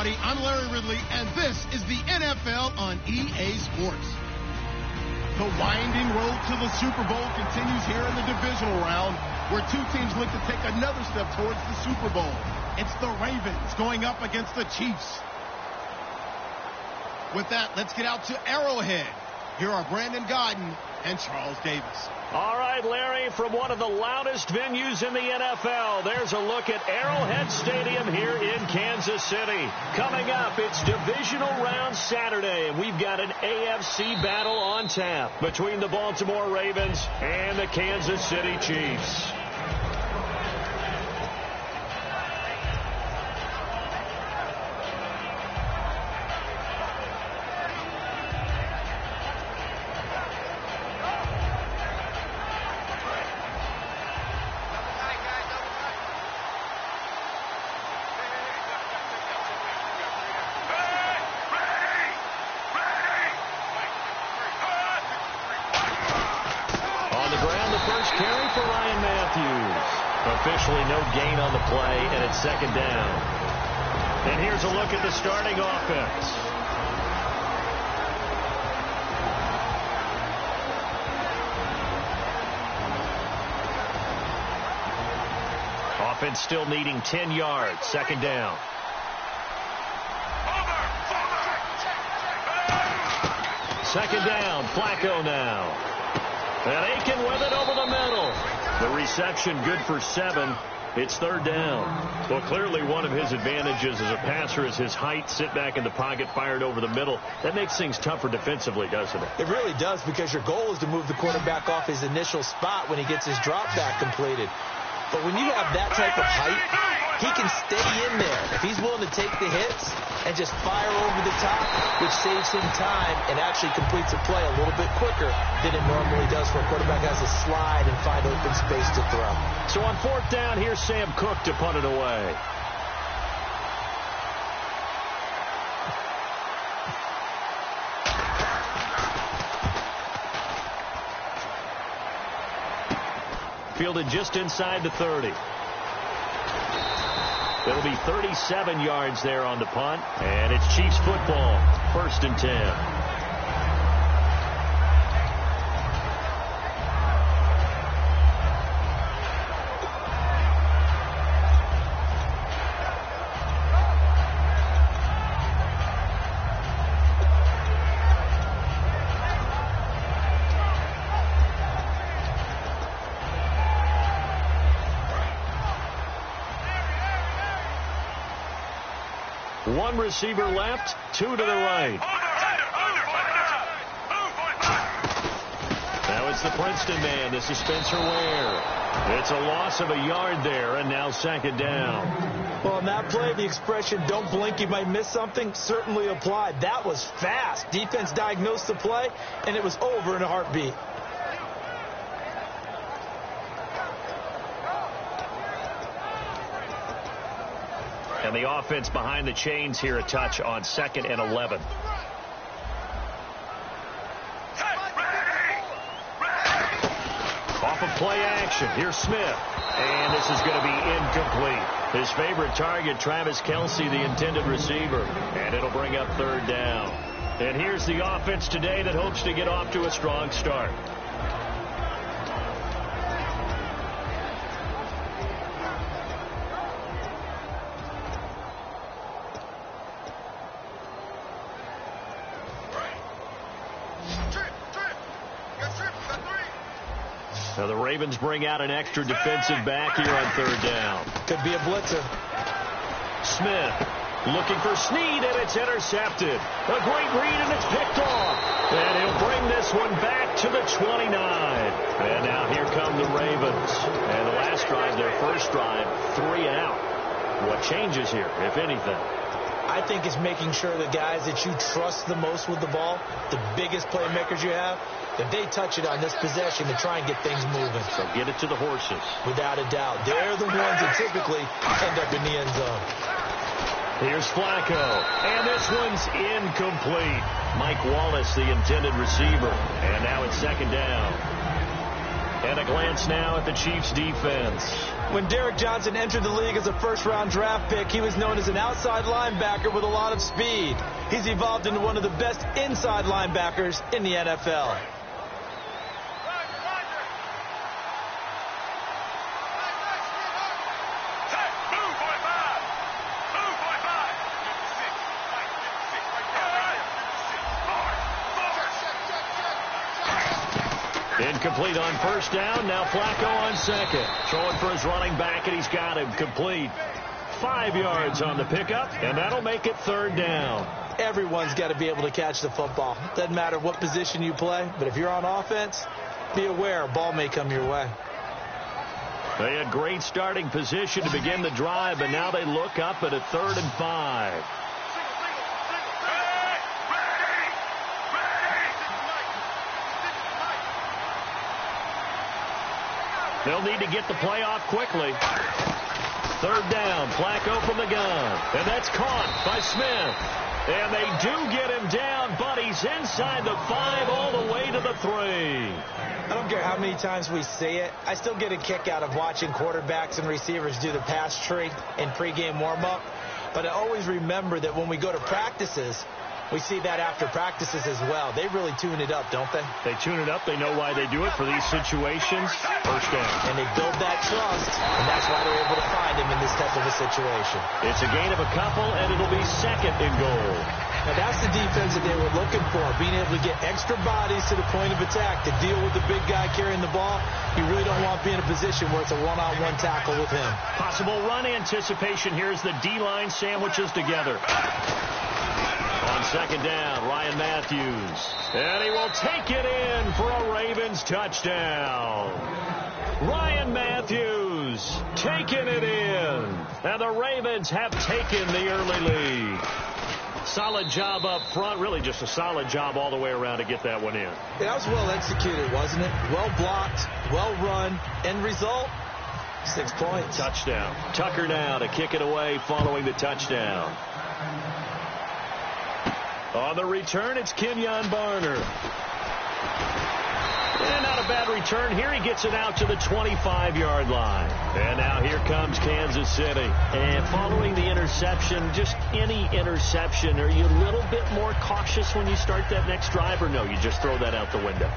everybody. I'm Larry Ridley, and this is the NFL on EA Sports. The winding road to the Super Bowl continues here in the divisional round, where two teams look to take another step towards the Super Bowl. It's the Ravens going up against the Chiefs. With that, let's get out to Arrowhead. Here are Brandon Godden and Charles Davis. All right, Larry, from one of the loudest venues in the NFL, there's a look at Arrowhead Stadium here in Kansas City. Coming up, it's divisional round Saturday, and we've got an AFC battle on tap between the Baltimore Ravens and the Kansas City Chiefs. Officially no gain on the play, and it's second down. And here's a look at the starting offense. Offense still needing 10 yards, second down. Second down, Flacco now. And Aiken with it over the middle. The reception good for 7. It's third down. Well, clearly one of his advantages as a passer is his height. Sit back in the pocket, fired over the middle. That makes things tougher defensively, doesn't it? It really does, because your goal is to move the quarterback off his initial spot when he gets his drop back completed. But when you have that type of height, he can stay in there. If he's willing to take the hits and just fire over the top, which saves him time and actually completes a play a little bit quicker than it normally does for a quarterback who has to slide and find open space to throw. So on fourth down, here's Sam Cook to punt it away. Fielded just inside the 30. It'll be 37 yards there on the punt, and it's Chiefs football, 1st and 10. One receiver left, 2 to the right. Now it's the Princeton man. This is Spencer Ware. It's a loss of a yard there, and now second down. Well, on that play, the expression, don't blink, you might miss something, certainly applied. That was fast. Defense diagnosed the play, and it was over in a heartbeat. And the offense behind the chains here, a touch on 2nd and 11. Off of play action, here's Smith. And this is going to be incomplete. His favorite target, Travis Kelce, the intended receiver. And it'll bring up third down. And here's the offense today that hopes to get off to a strong start. Now the Ravens bring out an extra defensive back here on third down. Could be a blitzer. Smith looking for Snead, and it's intercepted. A great read, and it's picked off. And he'll bring this one back to the 29. And now here come the Ravens. And the last drive, their first drive, 3 and out. What changes here, if anything? I think it's making sure the guys that you trust the most with the ball, the biggest playmakers you have, that they touch it on this possession to try and get things moving. So get it to the horses. Without a doubt. They're the ones that typically end up in the end zone. Here's Flacco. And this one's incomplete. Mike Wallace, the intended receiver. And now it's second down. And a glance now at the Chiefs' defense. When Derrick Johnson entered the league as a first-round draft pick, he was known as an outside linebacker with a lot of speed. He's evolved into one of the best inside linebackers in the NFL. Incomplete on first down. Now Flacco on second. Throwing for his running back, and he's got him complete. 5 yards on the pickup, and that'll make it third down. Everyone's got to be able to catch the football. Doesn't matter what position you play, but if you're on offense, be aware a ball may come your way. They had great starting position to begin the drive, but now they look up at a 3rd and 5. They'll need to get the play off quickly. 3rd down, Flacco from the gun. And that's caught by Smith. And they do get him down, but he's inside the 5 all the way to the 3. I don't care how many times we see it. I still get a kick out of watching quarterbacks and receivers do the pass tree in pregame warm-up. But I always remember that when we go to practices, we see that after practices as well. They really tune it up, don't they? They tune it up. They know why they do it for these situations. First down. And they build that trust, and that's why they're able to find him in this type of a situation. It's a gain of a couple, and it'll be 2nd and goal. Now, that's the defense that they were looking for, being able to get extra bodies to the point of attack to deal with the big guy carrying the ball. You really don't want to be in a position where it's a one-on-one tackle with him. Possible run anticipation here as the D-line sandwiches together. On 2nd down, Ryan Matthews. And he will take it in for a Ravens touchdown. Ryan Matthews taking it in. And the Ravens have taken the early lead. Solid job up front. Really just a solid job all the way around to get that one in. Yeah, that was well executed, wasn't it? Well blocked, well run. End result, 6 points. Touchdown. Tucker now to kick it away following the touchdown. On the return, it's Kenyon Barner. And not a bad return here. He gets it out to the 25-yard line. And now here comes Kansas City. And following the interception, just any interception, are you a little bit more cautious when you start that next drive, or no, you just throw that out the window?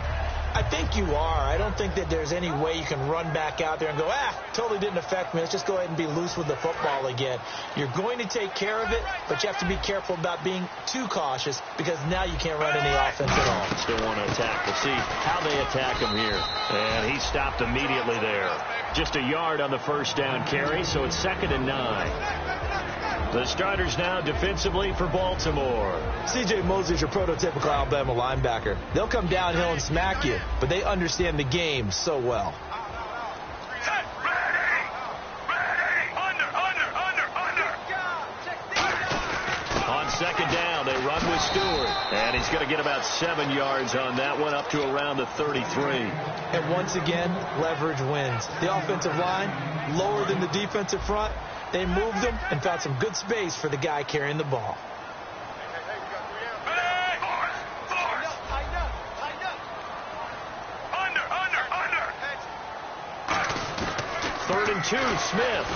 I think you are. I don't think that there's any way you can run back out there and go, totally didn't affect me. Let's just go ahead and be loose with the football again. You're going to take care of it, but you have to be careful about being too cautious because now you can't run any offense at all. Still want to attack. We'll see how they attack him here. And he stopped immediately there. Just a yard on the first down carry, so it's 2nd and 9. The starters now defensively for Baltimore. C.J. Mosley's your prototypical Alabama linebacker. They'll come downhill and smack you, but they understand the game so well. On 2nd down, they run with Stewart. And he's going to get about 7 yards on that one, up to around the 33. And once again, leverage wins. The offensive line, lower than the defensive front. They moved him and found some good space for the guy carrying the ball. Third and 2, Smith.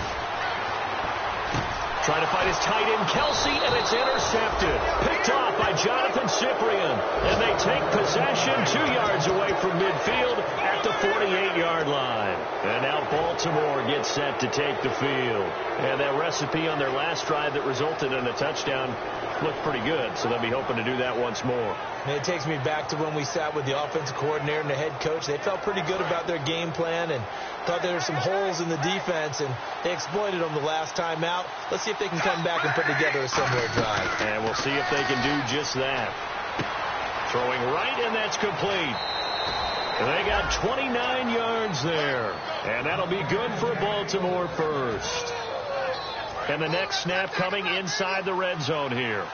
Trying to find his tight end, Kelsey, and it's intercepted. Picked off by Jonathan Cyprien. And they take possession 2 yards away from midfield at the 48-yard line. And now Baltimore gets set to take the field. And that recipe on their last drive that resulted in a touchdown looked pretty good, so they'll be hoping to do that once more. And it takes me back to when we sat with the offensive coordinator and the head coach. They felt pretty good about their game plan and thought there were some holes in the defense, and they exploited them the last time out. Let's see if they can come back and put together a similar drive. And we'll see if they can do just that. Throwing right, and that's complete. And they got 29 yards there. And that'll be good for Baltimore first. And the next snap coming inside the red zone here.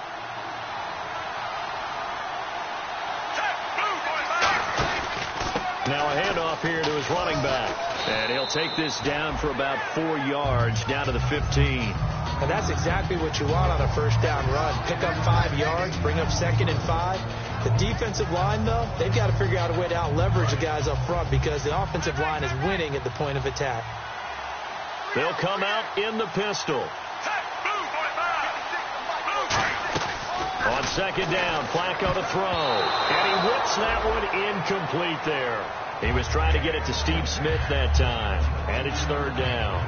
Now a handoff here to his running back. And he'll take this down for about 4 yards, down to the 15. And that's exactly what you want on a first down run. Pick up 5 yards, bring up 2nd and 5. The defensive line, though, they've got to figure out a way to out-leverage the guys up front because the offensive line is winning at the point of attack. They'll come out in the pistol. On second down, Flacco to throw. And he whips that one incomplete there. He was trying to get it to Steve Smith that time. And it's third down.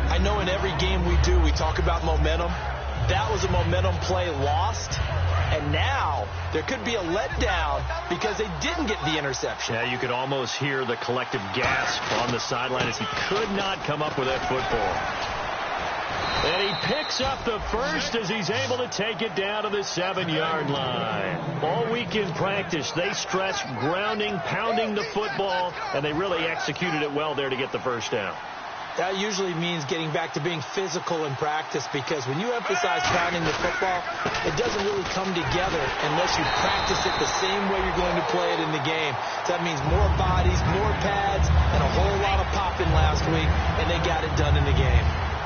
I know in every game we do, we talk about momentum. That was a momentum play lost. And now there could be a letdown because they didn't get the interception. Yeah, you could almost hear the collective gasp on the sideline as he could not come up with that football. And he picks up the first as he's able to take it down to the 7-yard line. All week in practice, they stressed grounding, pounding the football, and they really executed it well there to get the first down. That usually means getting back to being physical in practice because when you emphasize pounding the football, it doesn't really come together unless you practice it the same way you're going to play it in the game. So that means more bodies, more pads, and a whole lot of popping last week, and they got it done in the game.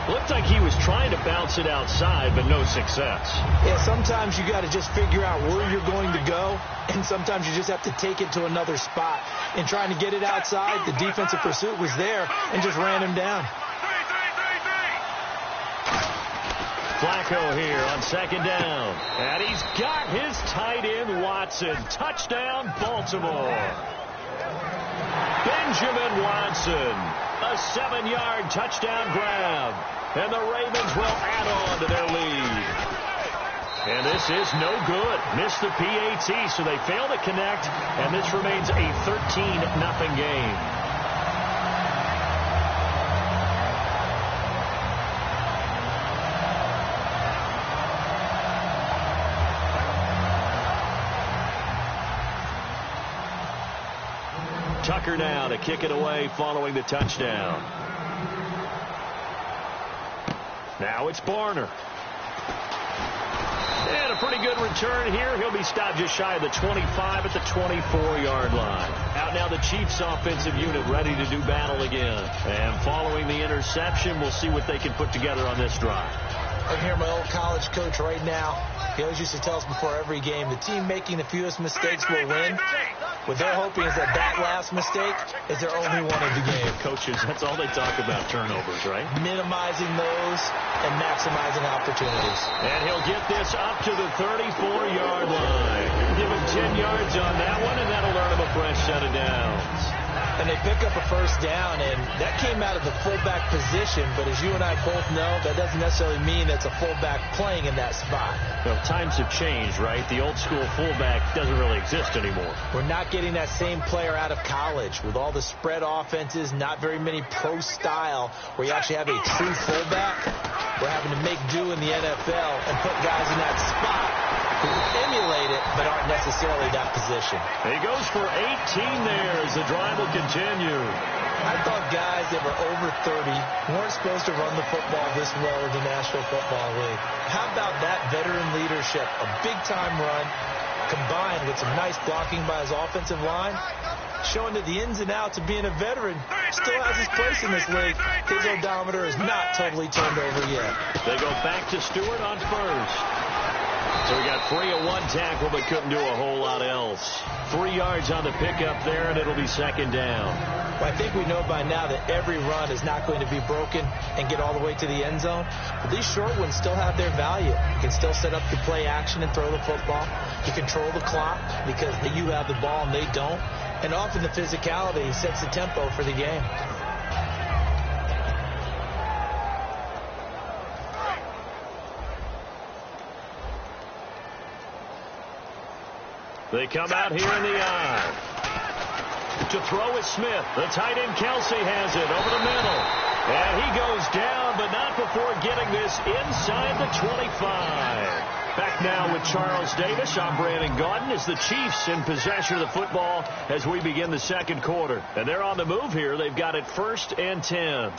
Looked like he was trying to bounce it outside, but no success. Yeah, sometimes you got to just figure out where you're going to go, and sometimes you just have to take it to another spot. In trying to get it outside, the defensive pursuit was there and just ran him down. Flacco here on second down. And he's got his tight end, Watson. Touchdown, Baltimore. Benjamin Watson. A 7-yard touchdown grab. And the Ravens will add on to their lead. And this is no good. Missed the PAT, so they fail to connect. And this remains a 13-0 game. Tucker now to kick it away following the touchdown. Now it's Barner. And a pretty good return here. He'll be stopped just shy of the 25 at the 24-yard line. Out now the Chiefs offensive unit ready to do battle again. And following the interception, we'll see what they can put together on this drive. I can hear my old college coach right now. He always used to tell us before every game, the team making the fewest mistakes will win. What they're hoping is that last mistake is their only one of the game. Coaches, that's all they talk about, turnovers, right? Minimizing those and maximizing opportunities. And he'll get this up to the 34-yard line. Give him 10 yards on that one, and that'll earn him a fresh set of downs. And they pick up a first down, and that came out of the fullback position. But as you and I both know, that doesn't necessarily mean it's a fullback playing in that spot. Well, times have changed, right? The old school fullback doesn't really exist anymore. We're not getting that same player out of college with all the spread offenses, not very many pro style where you actually have a true fullback. We're having to make do in the NFL and put guys in that spot who emulate it but aren't necessarily that position. He goes for 18 there as the drive will continue. I thought guys that were over 30 weren't supposed to run the football this well in the National Football League. How about that veteran leadership? A big-time run combined with some nice blocking by his offensive line, showing that the ins and outs of being a veteran still has his place in this league. His odometer is not totally turned over yet. They go back to Stewart on first. So we got 3 of 1 tackle, but couldn't do a whole lot else. 3 yards on the pickup there, and it'll be second down. Well, I think we know by now that every run is not going to be broken and get all the way to the end zone. But these short ones still have their value. You can still set up your play action and throw the football. You control the clock because you have the ball and they don't. And often the physicality sets the tempo for the game. They come out here in the eye. To throw is Smith. The tight end Kelsey has it over the middle. And he goes down, but not before getting this inside the 25. Back now with Charles Davis. I'm Brandon Gaudin as the Chiefs in possession of the football as we begin the second quarter. And they're on the move here. They've got it 1st and 10.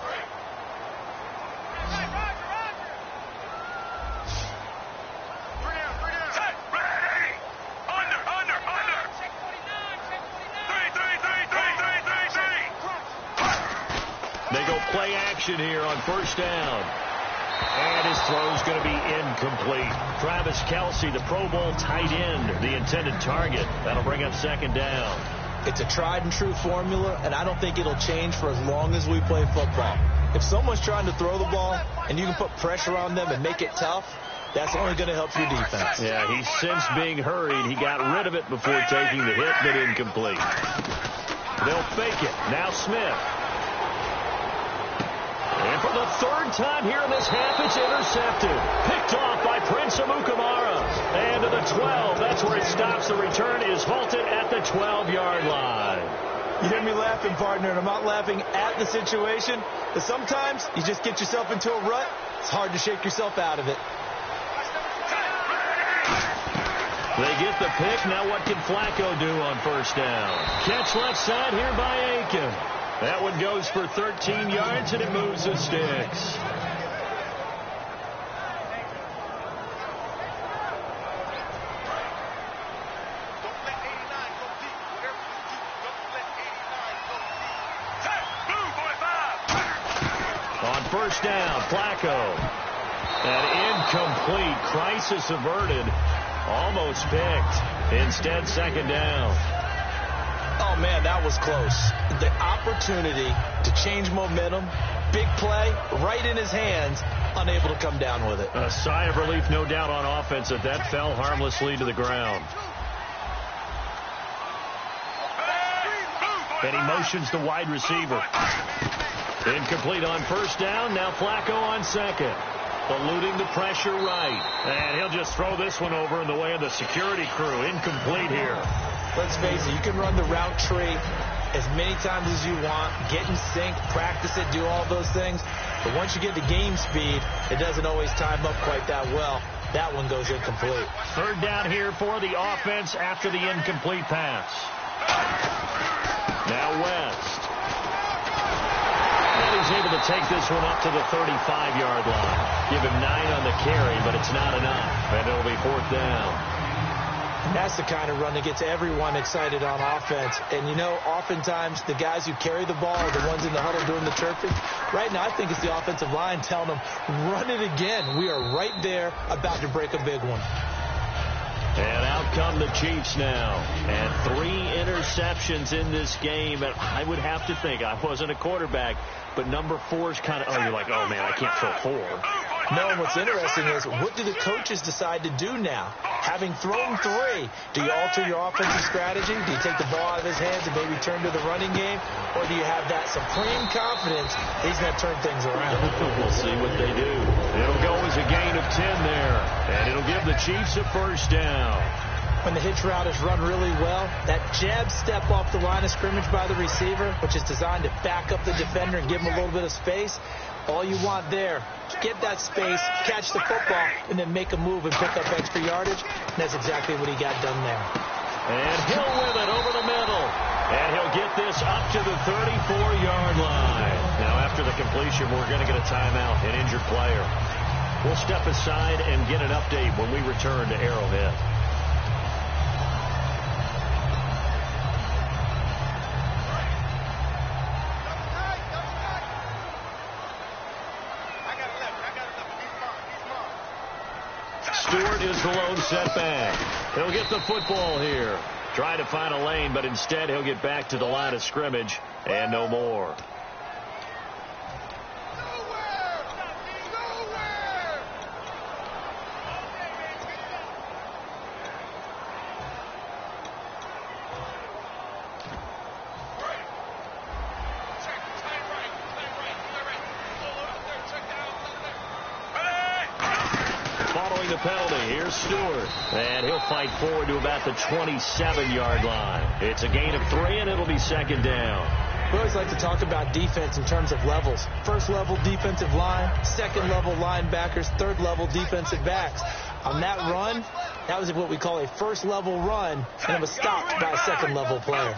They go play action here on 1st down. And his throw's going to be incomplete. Travis Kelce, the Pro Bowl tight end, the intended target. That'll bring up second down. It's a tried-and-true formula, and I don't think it'll change for as long as we play football. If someone's trying to throw the ball and you can put pressure on them and make it tough, that's only going to help your defense. Yeah, he's since being hurried. He got rid of it before taking the hit, but incomplete. They'll fake it. Now Smith. And for the third time here in this half, it's intercepted. Picked off by Prince Amukamara. And to the 12. That's where it stops. The return is halted at the 12-yard line. You hear me laughing, partner, and I'm not laughing at the situation. But sometimes you just get yourself into a rut. It's hard to shake yourself out of it. They get the pick. Now what can Flacco do on first down? Catch left side here by Aiken. That one goes for 13 yards, and it moves the sticks. On first down, Flacco. An incomplete. Crisis averted. Almost picked. Instead, second down. Oh, man, that was close. The opportunity to change momentum, big play, right in his hands, unable to come down with it. A sigh of relief, no doubt, on offense that fell harmlessly to the ground. And he motions the wide receiver. Incomplete on first down. Now Flacco on second. Eluding the pressure right. And he'll just throw this one over in the way of the security crew. Incomplete here. Let's face it, you can run the route tree as many times as you want, get in sync, practice it, do all those things. But once you get to game speed, it doesn't always time up quite that well. That one goes incomplete. Third down here for the offense after the incomplete pass. Now West. And he's able to take this one up to the 35-yard line. Give him 9 on the carry, but it's not enough. And it'll be fourth down. And that's the kind of run that gets everyone excited on offense. And, you know, oftentimes the guys who carry the ball are the ones in the huddle doing the chirping. Right now, I think it's the offensive line telling them, run it again. We are right there about to break a big one. And out come the Chiefs now. And 3 interceptions in this game. And I would have to think, I wasn't a quarterback, but number 4 is kind of, you're like, oh, man, I can't throw 4. No, and what's interesting is, what do the coaches decide to do now? Having thrown 3, do you alter your offensive strategy? Do you take the ball out of his hands and maybe turn to the running game? Or do you have that supreme confidence he's going to turn things around? We'll see what they do. It'll go as a gain of 10 there. And it'll give the Chiefs a first down. When the hitch route is run really well, that jab step off the line of scrimmage by the receiver, which is designed to back up the defender and give him a little bit of space, all you want there, get that space, catch the football, and then make a move and pick up extra yardage. And that's exactly what he got done there. And Hill with it over the middle. And he'll get this up to the 34-yard line. Now, after the completion, we're going to get a timeout, an injured player. We'll step aside and get an update when we return to Arrowhead. Stewart is the lone setback. He'll get the football here. Try to find a lane, but instead he'll get back to the line of scrimmage and no more. The penalty. Here's Stewart. And he'll fight forward to about the 27-yard line. It's a gain of 3, and it'll be second down. We always like to talk about defense in terms of levels. First level defensive line, second level linebackers, third level defensive backs. On that run, that was what we call a first level run, and it was stopped by a second level player.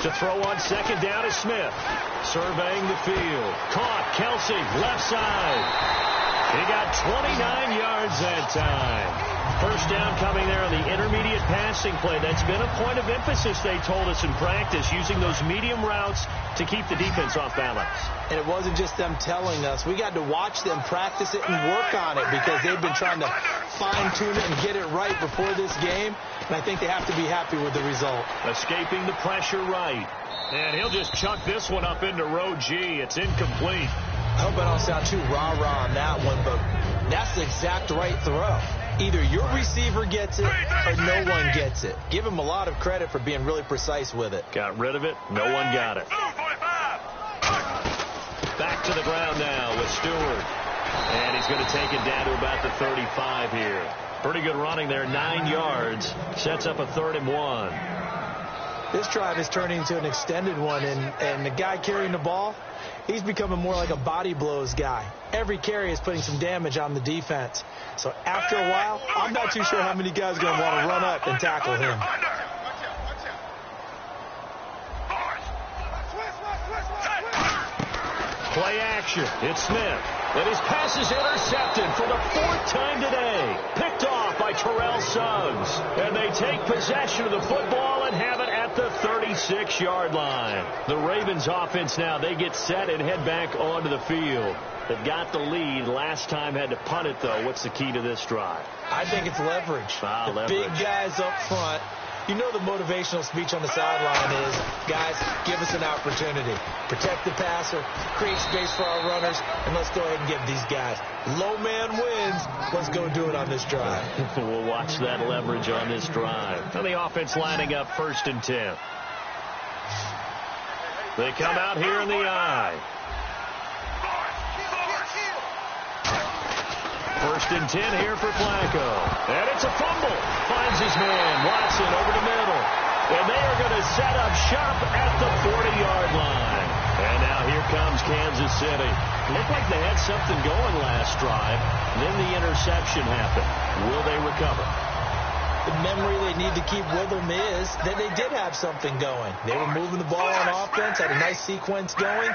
To throw on second down is Smith. Surveying the field. Caught. Kelce, left side. He got 29 yards that time. First down coming there on the intermediate passing play. That's been a point of emphasis, they told us in practice, using those medium routes to keep the defense off balance. And it wasn't just them telling us. We got to watch them practice it and work on it because they've been trying to fine-tune it and get it right before this game. And I think they have to be happy with the result. Escaping the pressure right. And he'll just chuck this one up into row G. It's incomplete. I hope I don't sound too rah-rah on that one, but that's the exact right throw. Either your receiver gets it or no one gets it. Give him a lot of credit for being really precise with it. Got rid of it. No one got it. Back to the ground now with Stewart. And he's going to take it down to about the 35 here. Pretty good running there, 9 yards. Sets up a 3rd and 1. This drive is turning into an extended one, and the guy carrying the ball, he's becoming more like a body blows guy. Every carry is putting some damage on the defense. So after a while, I'm not too sure how many guys are going to want to run up and tackle him. Play action. It's Smith. And his pass is intercepted for the 4th time today. Picked off by Terrell Suggs. And they take possession of the football and have it at the 36-yard line. The Ravens offense now, they get set and head back onto the field. They've got the lead. Last time had to punt it, though. What's the key to this drive? I think it's leverage. The big guys up front. You know the motivational speech on the sideline is, guys, give us an opportunity. Protect the passer, create space for our runners, and let's go ahead and give these guys. Low man wins. Let's go do it on this drive. We'll watch that leverage on this drive. And the offense lining up 1st and 10. They come out here in the eye. 1st and 10 here for Flacco. And it's a fumble. Finds his man, Watson, over the middle. And they are going to set up shop at the 40-yard line. And now here comes Kansas City. Looked like they had something going last drive. Then the interception happened. Will they recover? The memory they need to keep with them is that they did have something going. They were moving the ball on offense, had a nice sequence going.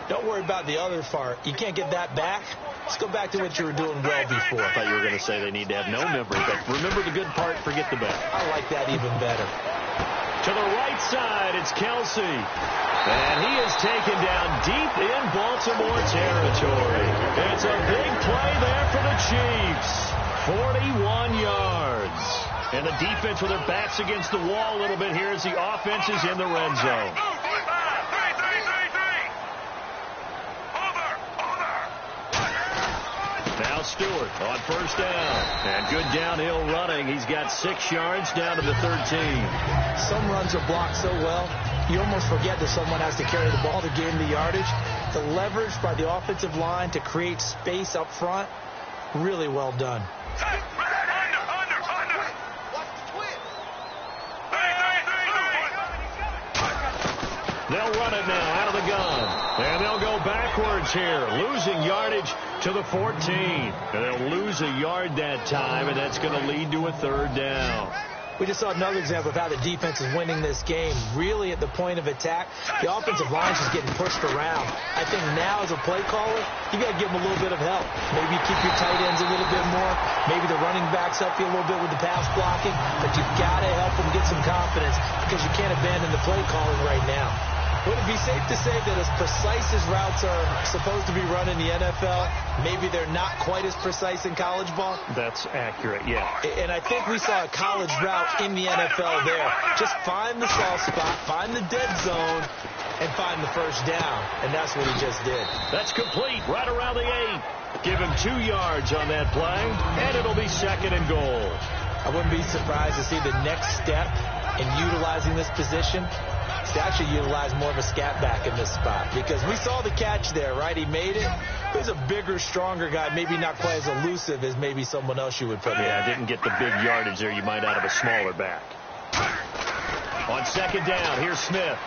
Don't worry about the other part. You can't get that back. Let's go back to what you were doing well before. I thought you were going to say they need to have no memory, but remember the good part, forget the bad. I like that even better. To the right side, it's Kelsey. And he is taken down deep in Baltimore territory. It's a big play there for the Chiefs. 41 yards. And the defense with their backs against the wall a little bit here as the offense is in the red zone. Now Stewart on 1st down. And good downhill running. He's got 6 yards down to the 13. Some runs are blocked so well, you almost forget that someone has to carry the ball to gain the yardage. The leverage by the offensive line to create space up front, really well done. They'll run it now out of the gun. And they'll go backwards here, losing yardage to the 14. And they'll lose a yard that time, and that's going to lead to a 3rd down. We just saw another example of how the defense is winning this game. Really at the point of attack, the offensive line is just getting pushed around. I think now as a play caller, you got to give them a little bit of help. Maybe keep your tight ends a little bit more. Maybe the running backs help you a little bit with the pass blocking. But you've got to help them get some confidence because you can't abandon the play calling right now. Would it be safe to say that as precise as routes are supposed to be run in the NFL, maybe they're not quite as precise in college ball? That's accurate, yeah. And I think we saw a college route in the NFL there. Just find the soft spot, find the dead zone, and find the 1st down. And that's what he just did. That's complete right around the 8. Give him 2 yards on that play, and it'll be 2nd and goal. I wouldn't be surprised to see the next step in utilizing this position to actually utilize more of a scat back in this spot, because we saw the catch there, right? He made it. He's a bigger, stronger guy, maybe not quite as elusive as maybe someone else you would put in. Yeah, didn't get the big yardage there you might out of a smaller back. On 2nd down, here's Smith.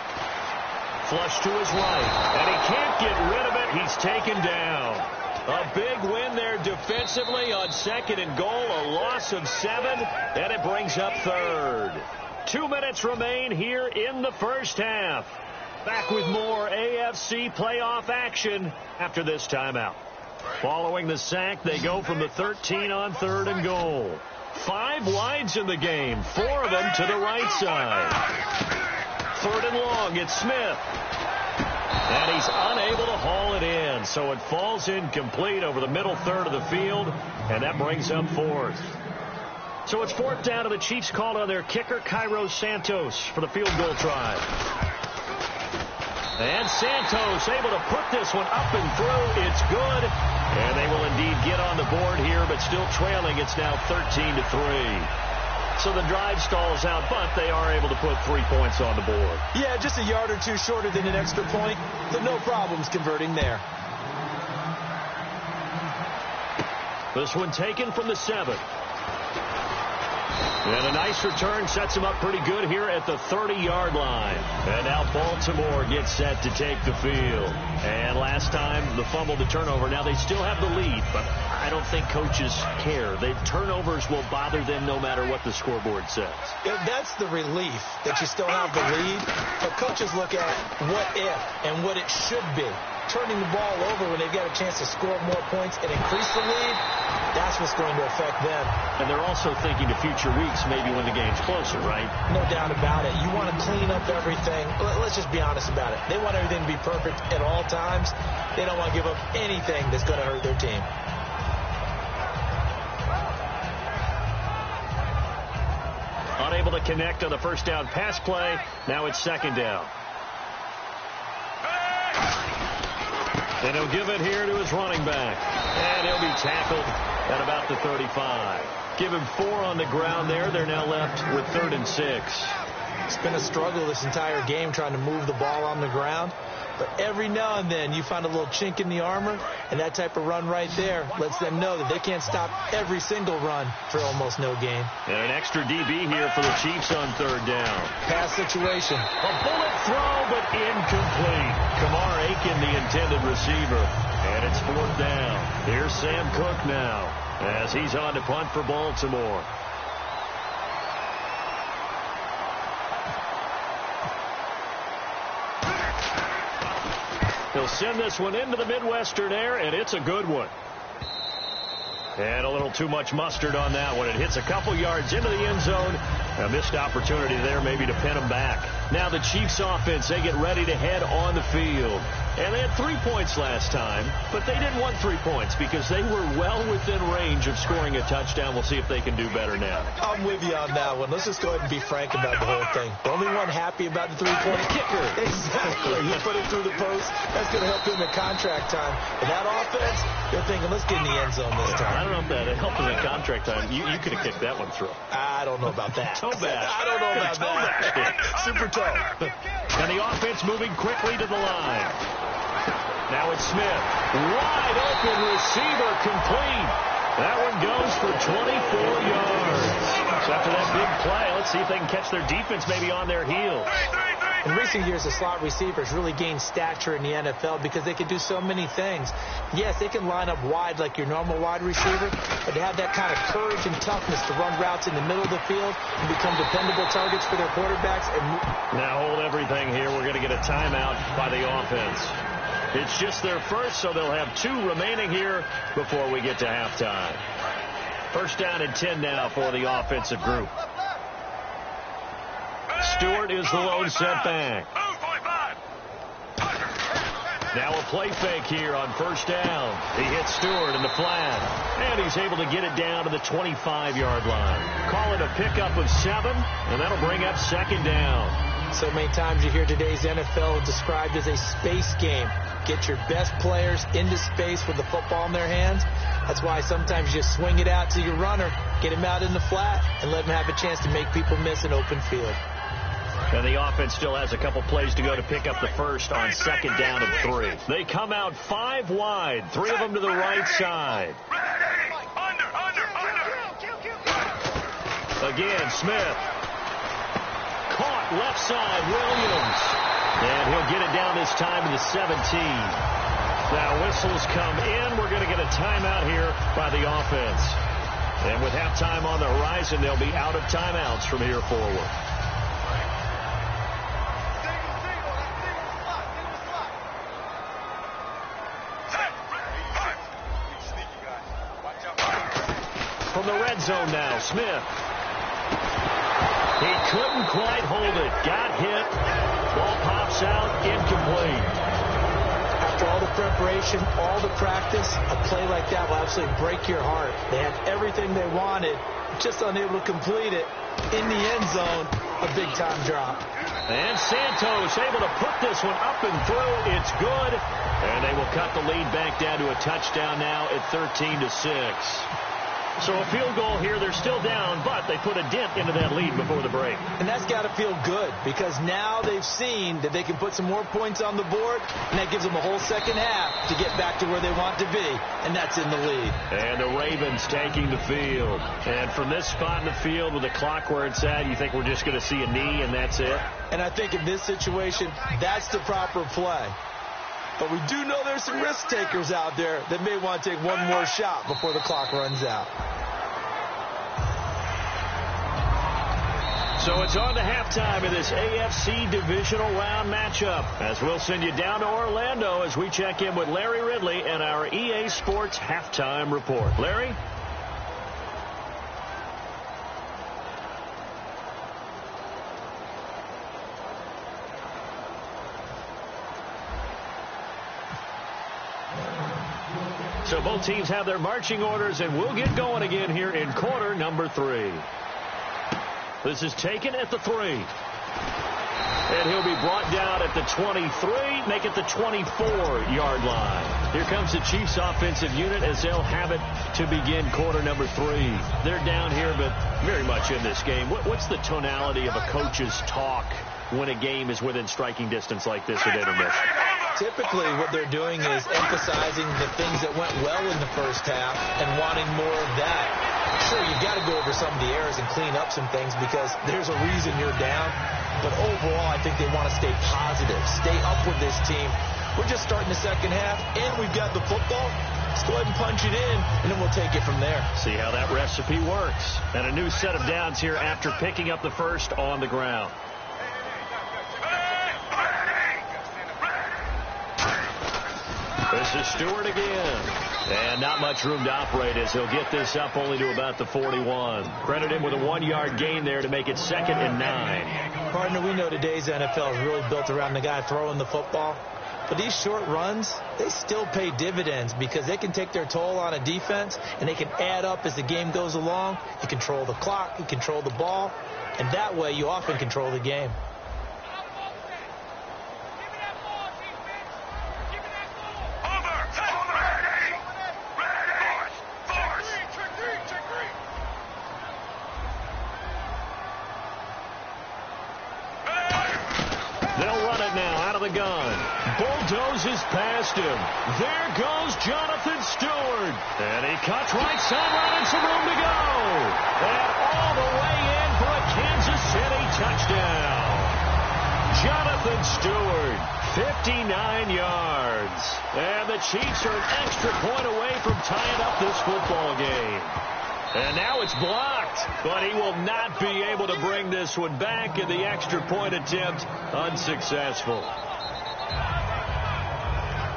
Flush to his right, and he can't get rid of it. He's taken down. A big win there defensively on 2nd and goal, a loss of 7, and it brings up 3rd. 2 minutes remain here in the 1st half. Back with more AFC playoff action after this timeout. Following the sack, they go from the 13 on 3rd and goal. 5 wides in the game, 4 of them to the right side. 3rd and long, it's Smith. And he's unable to haul it in, so it falls incomplete over the middle third of the field, and that brings up 4th. So it's 4th down, and the Chiefs called on their kicker, Cairo Santos, for the field goal try. And Santos able to put this one up and through. It's good, and they will indeed get on the board here, but still trailing. It's now 13-3. So the drive stalls out, but they are able to put 3 points on the board. Yeah, just a yard or two shorter than an extra point, but no problems converting there. This one taken from the 7. And a nice return sets him up pretty good here at the 30-yard line. And now Baltimore gets set to take the field. And last time, the fumble, the turnover. Now they still have the lead, but I don't think coaches care. The turnovers will bother them no matter what the scoreboard says. Yeah, that's the relief that you still have the lead. But coaches look at what if and what it should be. Turning the ball over when they've got a chance to score more points and increase the lead, that's what's going to affect them. And they're also thinking to future weeks, maybe when the game's closer, right? No doubt about it. You want to clean up everything. Let's just be honest about it. They want everything to be perfect at all times. They don't want to give up anything that's going to hurt their team. Unable to connect on the first down pass play. Now it's 2nd down. And he'll give it here to his running back. And he'll be tackled at about the 35. Give him 4 on the ground there. They're now left with 3rd and 6. It's been a struggle this entire game trying to move the ball on the ground. But every now and then you find a little chink in the armor, and that type of run right there lets them know that they can't stop every single run for almost no gain. And an extra DB here for the Chiefs on 3rd down. Pass situation. A bullet throw, but incomplete. Kamar Aiken, the intended receiver. And it's 4th down. Here's Sam Cook now as he's on to punt for Baltimore. He'll send this one into the Midwestern air, and it's a good one. And a little too much mustard on that one. It hits a couple yards into the end zone. A missed opportunity there maybe to pin them back. Now the Chiefs offense, they get ready to head on the field. And they had 3 points last time, but they didn't want 3 points because they were well within range of scoring a touchdown. We'll see if they can do better now. I'm with you on that one. Let's just go ahead and be frank about the whole thing. The only one happy about the three-point kicker. Exactly. He put it through the post. That's going to help him in contract time. And that offense, they're thinking, let's get in the end zone this time. I don't know if that helped him in contract time. You could have kicked that one through. I don't know about that. Toe bash. I don't know about that. Super toe. And the offense moving quickly to the line. Now it's Smith. Wide open receiver complete. That one goes for 24 yards. So after that big play, let's see if they can catch their defense maybe on their heels. In recent years, the slot receivers really gained stature in the NFL because they can do so many things. Yes, they can line up wide like your normal wide receiver, but they have that kind of courage and toughness to run routes in the middle of the field and become dependable targets for their quarterbacks. Now hold everything here. We're going to get a timeout by the offense. It's just their first, so they'll have 2 remaining here before we get to halftime. 1st down and 10 now for the offensive group. Stewart is the lone setback. Now a play fake here on 1st down. He hits Stewart in the flat, and he's able to get it down to the 25-yard line. Call it a pickup of 7, and that'll bring up 2nd down. So many times you hear today's NFL described as a space game. Get your best players into space with the football in their hands. That's why sometimes you just swing it out to your runner, get him out in the flat, and let him have a chance to make people miss an open field. And the offense still has a couple plays to go to pick up the first on 2nd down and 3. They come out 5 wide, 3 of them to the right side. Again, Smith. Caught left side, Williams. And he'll get it down this time to the 17. Now whistles come in. We're going to get a timeout here by the offense. And with halftime on the horizon, they'll be out of timeouts from here forward. For from the red zone now. Smith. He couldn't quite hold it. Got hit. Ball pops out. Incomplete. After all the preparation, all the practice, a play like that will absolutely break your heart. They had everything they wanted, just unable to complete it. In the end zone, a big-time drop. And Santos able to put this one up and through. It's good. And they will cut the lead back down to a touchdown now at 13-6. So a field goal here. They're still down, but they put a dent into that lead before the break. And that's got to feel good because now they've seen that they can put some more points on the board, and that gives them a whole second half to get back to where they want to be, and that's in the lead. And the Ravens taking the field. And from this spot in the field with the clock where it's at, you think we're just going to see a knee and that's it? And I think in this situation, that's the proper play. But we do know there's some risk takers out there that may want to take one more shot before the clock runs out. So it's on to halftime in this AFC divisional round matchup, as we'll send you down to Orlando as we check in with Larry Ridley and our EA Sports halftime report. Larry? So both teams have their marching orders, and we'll get going again here in quarter number 3. This is taken at the 3. And he'll be brought down at the 23, make it the 24-yard line. Here comes the Chiefs offensive unit as they'll have it to begin quarter number 3. They're down here, but very much in this game. What's the tonality of a coach's talk when a game is within striking distance like this at intermission? Typically, what they're doing is emphasizing the things that went well in the first half and wanting more of that. Sure, you've got to go over some of the errors and clean up some things because there's a reason you're down. But overall, I think they want to stay positive, stay up with this team. We're just starting the second half, and we've got the football. Let's go ahead and punch it in, and then we'll take it from there. See how that recipe works. And a new set of downs here after picking up the first on the ground. This is Stewart again. And not much room to operate as he'll get this up only to about the 41. Credit him with a 1-yard gain there to make it 2nd and 9. Partner, we know today's NFL is really built around the guy throwing the football. But these short runs, they still pay dividends because they can take their toll on a defense and they can add up as the game goes along. You control the clock, you control the ball, and that way you often control the game. Bulldozes past him. There goes Jonathan Stewart. And he cuts right sideline and some room to go. And all the way in for a Kansas City touchdown. Jonathan Stewart, 59 yards. And the Chiefs are an extra point away from tying up this football game. And now it's blocked, but he will not be able to bring this one back, and the extra point attempt unsuccessful.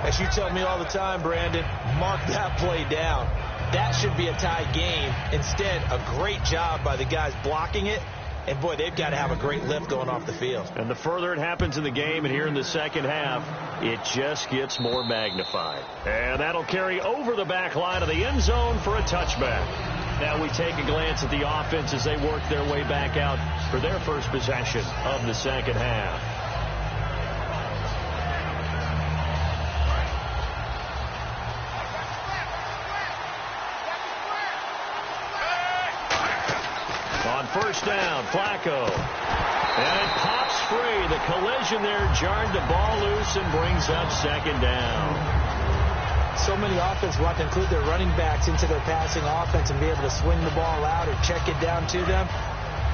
As you tell me all the time, Brandon, mark that play down. That should be a tie game. Instead, a great job by the guys blocking it. And, boy, they've got to have a great lift going off the field. And the further it happens in the game and here in the second half, it just gets more magnified. And that'll carry over the back line of the end zone for a touchback. Now we take a glance at the offense as they work their way back out for their first possession of the second half. On first down, Flacco. And it pops free. The collision there jarred the ball loose and brings up second down. So many offenses want to include their running backs into their passing offense and be able to swing the ball out or check it down to them.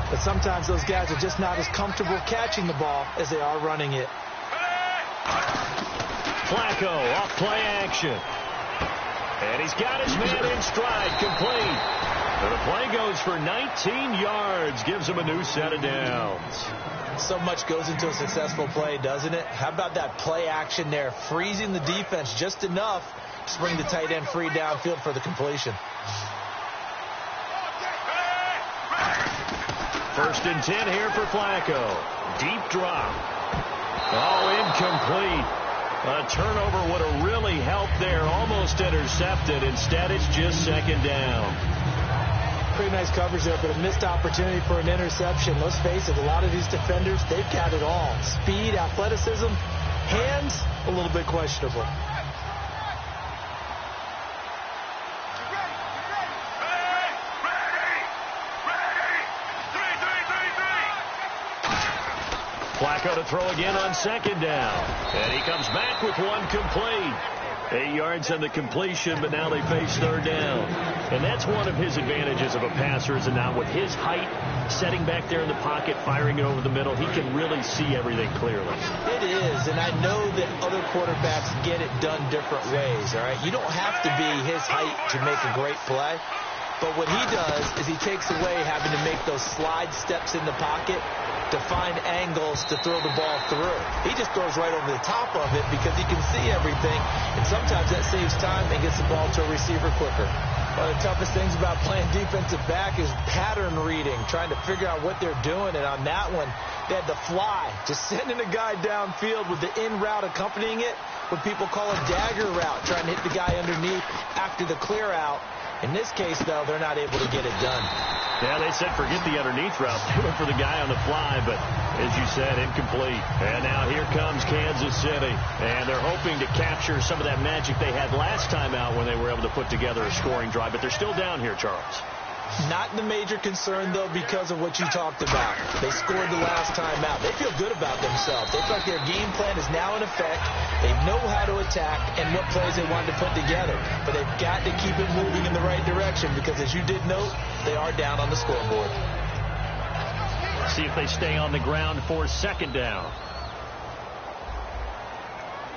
But sometimes those guys are just not as comfortable catching the ball as they are running it. Flacco off play action. And he's got his man in stride, complete. And the play goes for 19 yards, gives him a new set of downs. So much goes into a successful play, doesn't it? How about that play action there, freezing the defense just enough to bring the tight end free downfield for the completion. First and 10 here for Flacco. Deep drop. Oh, incomplete. A turnover would have really helped there. Almost intercepted. Instead, it's just second down. Pretty nice coverage there, but a missed opportunity for an interception. Let's face it, a lot of these defenders, they've got it all. Speed, athleticism, hands, a little bit questionable. Flacco to throw again on second down. And he comes back with one complete. 8 yards on the completion, but now they face third down. And that's one of his advantages of a passer, is not with his height, setting back there in the pocket, firing it over the middle. He can really see everything clearly. It is, and I know that other quarterbacks get it done different ways, all right? You don't have to be his height to make a great play. But what he does is he takes away having to make those slide steps in the pocket to find angles to throw the ball through. He just throws right over the top of it because he can see everything, and sometimes that saves time and gets the ball to a receiver quicker. One of the toughest things about playing defensive back is pattern reading, trying to figure out what they're doing, and on that one, they had the fly, just sending a guy downfield with the in route accompanying it, what people call a dagger route, trying to hit the guy underneath after the clear out. In this case, though, they're not able to get it done. Yeah, they said forget the underneath route. They went for the guy on the fly, but as you said, incomplete. And now here comes Kansas City. And they're hoping to capture some of that magic they had last time out when they were able to put together a scoring drive. But they're still down here, Charles. Not the major concern, though, because of what you talked about. They scored the last time out. They feel good about themselves. They feel like their game plan is now in effect. They know how to attack and what plays they wanted to put together. But they've got to keep it moving in the right direction because, as you did note, they are down on the scoreboard. See if they stay on the ground for second down.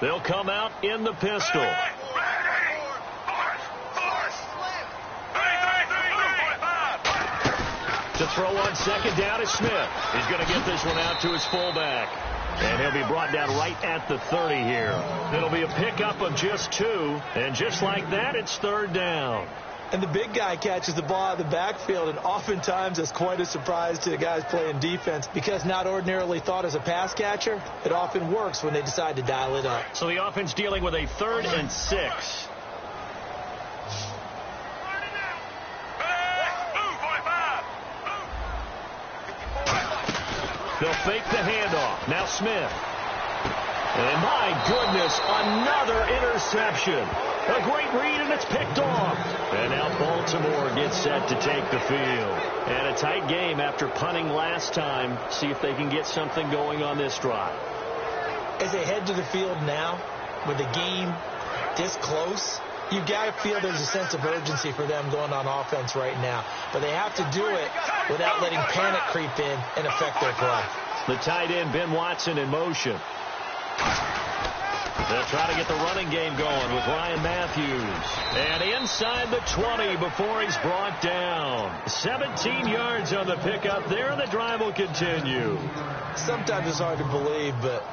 They'll come out in the pistol. To throw on second down is Smith. He's going to get this one out to his fullback. And he'll be brought down right at the 30 here. It'll be a pickup of just 2. And just like that, it's third down. And the big guy catches the ball out of the backfield, and oftentimes it's quite a surprise to the guys playing defense because not ordinarily thought as a pass catcher, it often works when they decide to dial it up. So the offense dealing with a 3rd and 6. They'll fake the handoff. Now Smith. And my goodness, another interception. A great read, and it's picked off. And now Baltimore gets set to take the field. And a tight game after punting last time. See if they can get something going on this drive. As they head to the field now, with the game this close, you've got to feel there's a sense of urgency for them going on offense right now. But they have to do it without letting panic creep in and affect their play. The tight end, Ben Watson, in motion. They'll try to get the running game going with Ryan Matthews. And inside the 20 before he's brought down. 17 yards on the pickup there, and the drive will continue. Sometimes it's hard to believe, but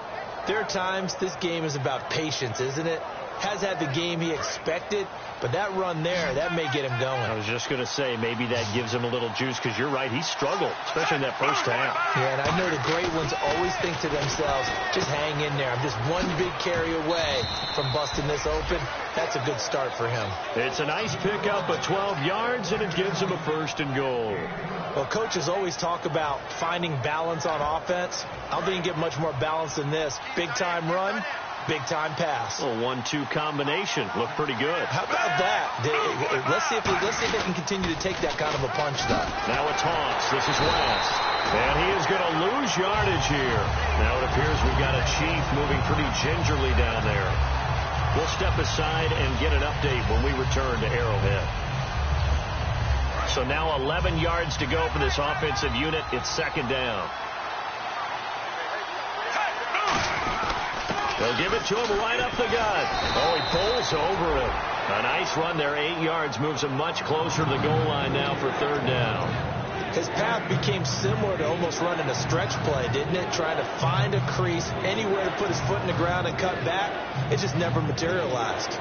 there are times this game is about patience, isn't it? Has had the game he expected, but that run there, that may get him going. I was just going to say, maybe that gives him a little juice, because you're right, he struggled, especially in that first half. Yeah, and I know the great ones always think to themselves, just hang in there. I'm just one big carry away from busting this open. That's a good start for him. It's a nice pickup of 12 yards, and it gives him a 1st and goal. Well, coaches always talk about finding balance on offense. I don't think you can get much more balance than this. Big-time run, big-time pass. A 1-2 combination. Looked pretty good. How about that? Let's see if they can continue to take that kind of a punch, though. Now it's Haunts. This is Wentz. And he is going to lose yardage here. Now it appears we've got a Chief moving pretty gingerly down there. We'll step aside and get an update when we return to Arrowhead. So now 11 yards to go for this offensive unit. It's second down. They'll give it to him right up the gut. Oh, he pulls over it. A nice run there. 8 yards moves him much closer to the goal line now for third down. His path became similar to almost running a stretch play, didn't it? Trying to find a crease, anywhere to put his foot in the ground and cut back. It just never materialized.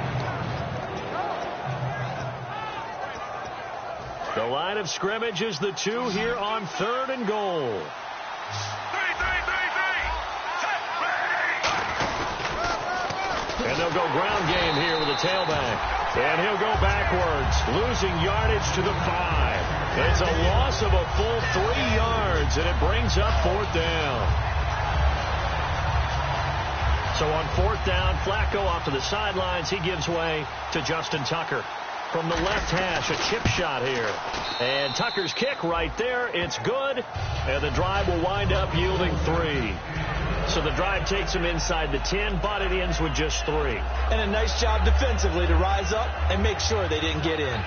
The line of scrimmage is the 2 here on 3rd and goal. And they'll go ground game here with a tailback. And he'll go backwards, losing yardage to the 5. It's a loss of a full 3 yards, and it brings up 4th down. So on 4th down, Flacco off to the sidelines. He gives way to Justin Tucker. From the left hash, a chip shot here. And Tucker's kick right there. It's good. And the drive will wind up yielding 3. So the drive takes him inside the 10, but it ends with just 3. And a nice job defensively to rise up and make sure they didn't get in.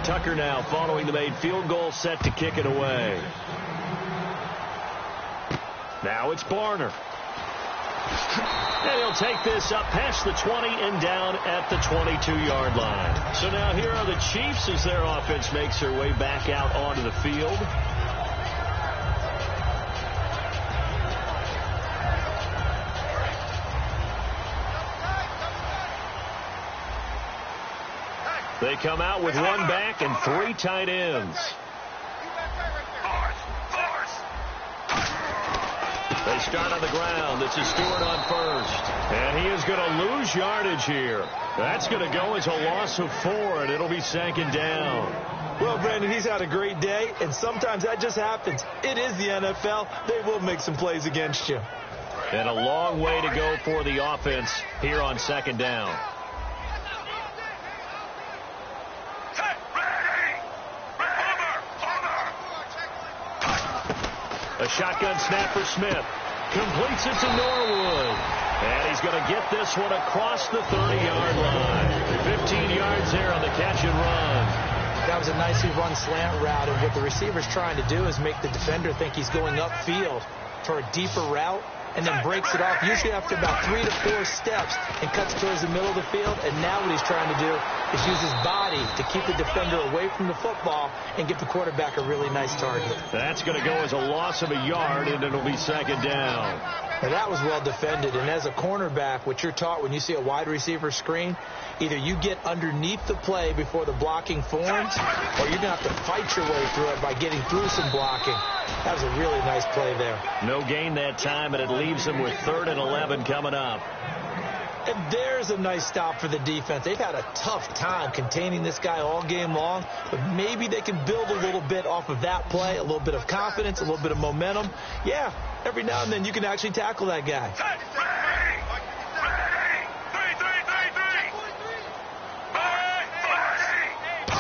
Tucker now following the made field goal, set to kick it away. Now it's Barner. And he'll take this up past the 20 and down at the 22-yard line. So now here are the Chiefs as their offense makes their way back out onto the field. They come out with 1 back and 3 tight ends. They start on the ground. This is Stewart on first. And he is going to lose yardage here. That's going to go as a loss of 4, and it'll be 2nd down. Well, Brandon, he's had a great day, and sometimes that just happens. It is the NFL. They will make some plays against you. And a long way to go for the offense here on 2nd down. A shotgun snap for Smith. Completes it to Norwood. And he's going to get this one across the 30-yard line. 15 yards there on the catch and run. That was a nicely run slant route, and what the receiver's trying to do is make the defender think he's going upfield for a deeper route, and then breaks it off, usually after about 3 to 4 steps, and cuts towards the middle of the field. And now what he's trying to do is use his body to keep the defender away from the football and get the quarterback a really nice target. That's going to go as a loss of a yard, and it'll be 2nd down. Now that was well defended, and as a cornerback, what you're taught when you see a wide receiver screen, either you get underneath the play before the blocking forms, or you're going to have to fight your way through it by getting through some blocking. That was a really nice play there. No gain that time, and it leaves them with 3rd and 11 coming up. And there's a nice stop for the defense. They've had a tough time containing this guy all game long, but maybe they can build a little bit off of that play, a little bit of confidence, a little bit of momentum. Yeah, every now and then you can actually tackle that guy.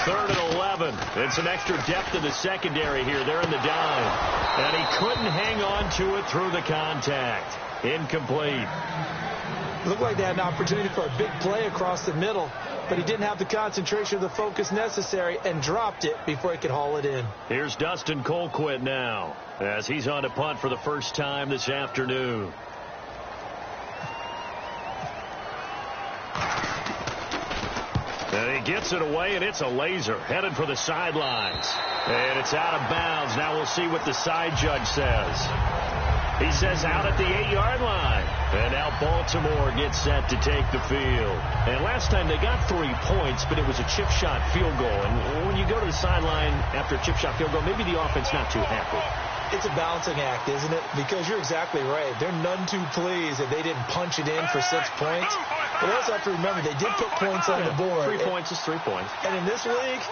3rd and 11. And some extra depth in the secondary here. They're in the dime. And he couldn't hang on to it through the contact. Incomplete. Looked like they had an opportunity for a big play across the middle, but he didn't have the concentration or the focus necessary and dropped it before he could haul it in. Here's Dustin Colquitt now as he's on to punt for the first time this afternoon. And he gets it away, and it's a laser headed for the sidelines. And it's out of bounds. Now we'll see what the side judge says. He says out at the 8-yard line. And now Baltimore gets set to take the field. And last time they got 3 points, but it was a chip shot field goal. And when you go to the sideline after a chip shot field goal, maybe the offense not too happy. It's a balancing act, isn't it? Because you're exactly right. They're none too pleased that they didn't punch it in for 6 points. But also have to remember, they did put points on the board. 3 points is 3 points. And in this league,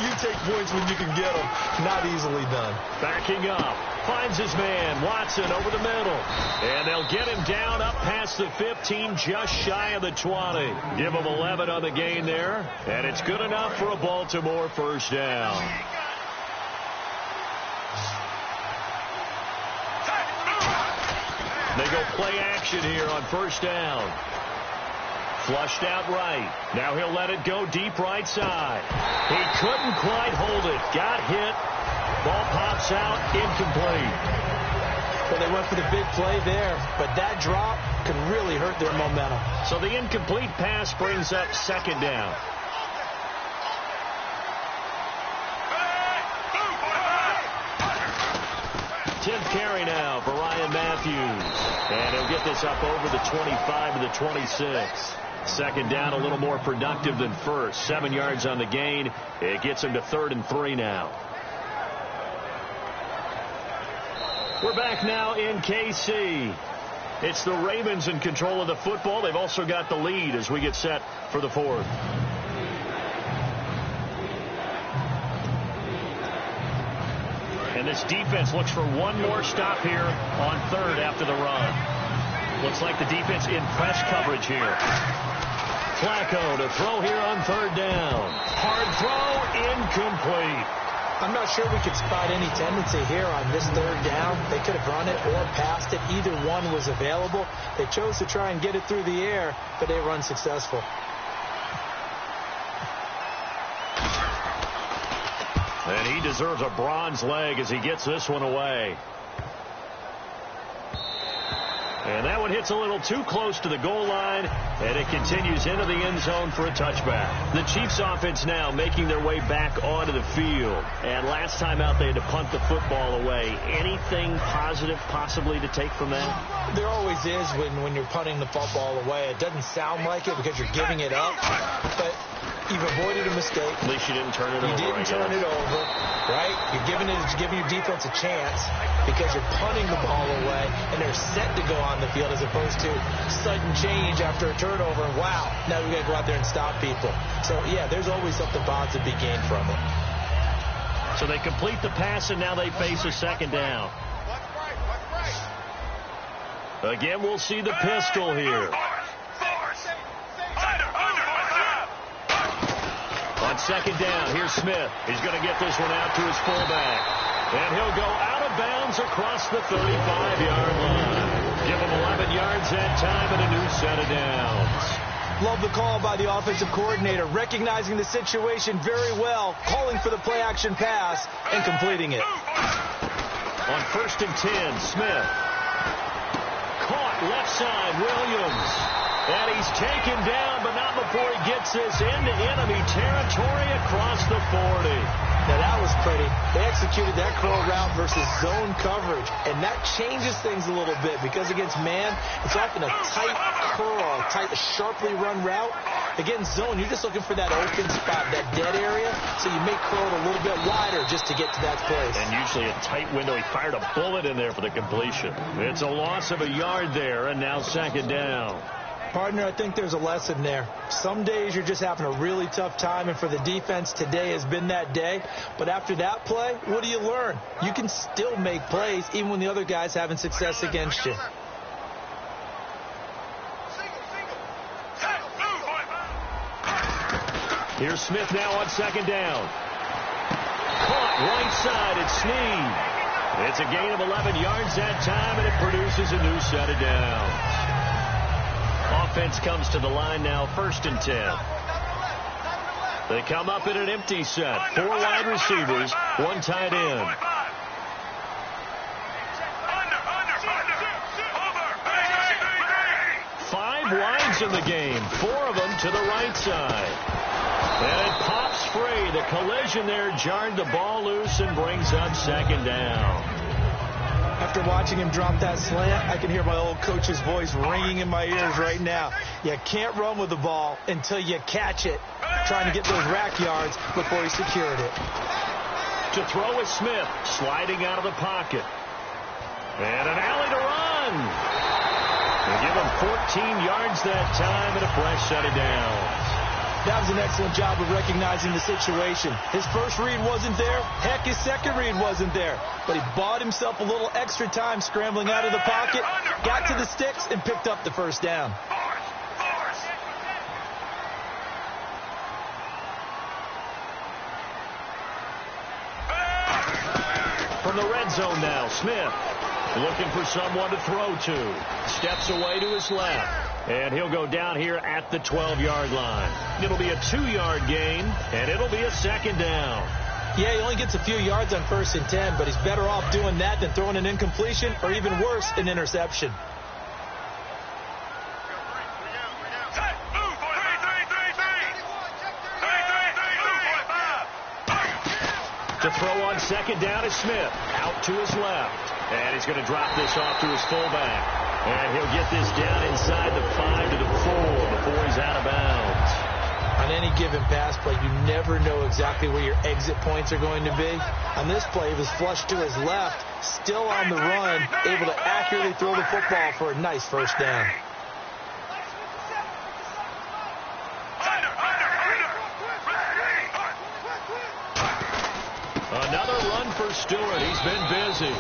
you take points when you can get them. Not easily done. Backing up. Finds his man. Watson over the middle. And they'll get him down up past the 15, just shy of the 20. Give him 11 on the gain there. And it's good enough for a Baltimore first down. They go play action here on first down. Flushed out right. Now he'll let it go deep right side. He couldn't quite hold it. Got hit. Ball pops out. Incomplete. Well, they went for the big play there, but that drop could really hurt their momentum. So the incomplete pass brings up 2nd down. now for Ryan Matthews. And he'll get this up over the 25 to the 26. Second down, a little more productive than first. 7 yards on the gain. It gets him to 3rd and 3 now. We're back now in KC. It's the Ravens in control of the football. They've also got the lead as we get set for the 4th. And this defense looks for one more stop here on 3rd after the run. Looks like the defense in press coverage here. Flacco to throw here on 3rd down. Hard throw, incomplete. I'm not sure we could spot any tendency here on this 3rd down. They could have run it or passed it. Either one was available. They chose to try and get it through the air, but they were unsuccessful. And he deserves a bronze leg as he gets this one away. And that one hits a little too close to the goal line, and it continues into the end zone for a touchback. The Chiefs offense now making their way back onto the field. And last time out, they had to punt the football away. Anything positive possibly to take from that? There always is when you're punting the football away. It doesn't sound like it because you're giving it up, but you've avoided a mistake. At least you didn't turn it over. You didn't turn it over, right? You're giving your defense a chance because you're punting the ball away, and they're set to go on the field as opposed to sudden change after a turnover. And wow, now we got to go out there and stop people. So, yeah, there's always something positive to be gained from it. So they complete the pass, and now they face a 2nd down. Again, we'll see the pistol here. On 2nd down, here's Smith. He's going to get this one out to his fullback. And he'll go out of bounds across the 35-yard line. Give him 11 yards that time and a new set of downs. Love the call by the offensive coordinator, recognizing the situation very well, calling for the play-action pass, and completing it. On 1st and 10, Smith. Caught left side, Williams. And he's taken down, but not before he gets this into enemy territory across the 40. Now, that was pretty. They executed that curl route versus zone coverage, and that changes things a little bit because against man, it's often a tight curl, tight, sharply run route. Against zone, you're just looking for that open spot, that dead area, so you may curl it a little bit wider just to get to that place. And usually a tight window. He fired a bullet in there for the completion. It's a loss of a yard there, and now 2nd down. Partner, I think there's a lesson there. Some days you're just having a really tough time, and for the defense, today has been that day. But after that play, what do you learn? You can still make plays even when the other guy's having success against you. Here's Smith now on 2nd down. Caught right side, it's Snead. It's a gain of 11 yards that time, and it produces a new set of downs. Offense comes to the line now, 1st and 10. They come up in an empty set. 4 wide receivers, 1 tight end. Five wides in the game, 4 of them to the right side. And it pops free. The collision there jarred the ball loose and brings up 2nd down. After watching him drop that slant, I can hear my old coach's voice ringing in my ears right now. You can't run with the ball until you catch it, trying to get those rack yards before he secured it. To throw is Smith, sliding out of the pocket. And an alley to run. They give him 14 yards that time and a fresh set of downs. That was an excellent job of recognizing the situation. His first read wasn't there. Heck, his second read wasn't there. But he bought himself a little extra time scrambling out of the pocket, got to the sticks, and picked up the 1st down. From the red zone now, Smith looking for someone to throw to. Steps away to his left. And he'll go down here at the 12-yard line. It'll be a 2-yard gain, and it'll be a 2nd down. Yeah, he only gets a few yards on 1st and 10, but he's better off doing that than throwing an incompletion or even worse, an interception. To throw on second down is Smith. Out to his left. And he's going to drop this off to his fullback. And he'll get this down inside the 5 to the 4 before he's out of bounds. On any given pass play, you never know exactly where your exit points are going to be. On this play, he was flushed to his left, still on the run, able to accurately throw the football for a nice first down. Another run for Stewart. He's been busy.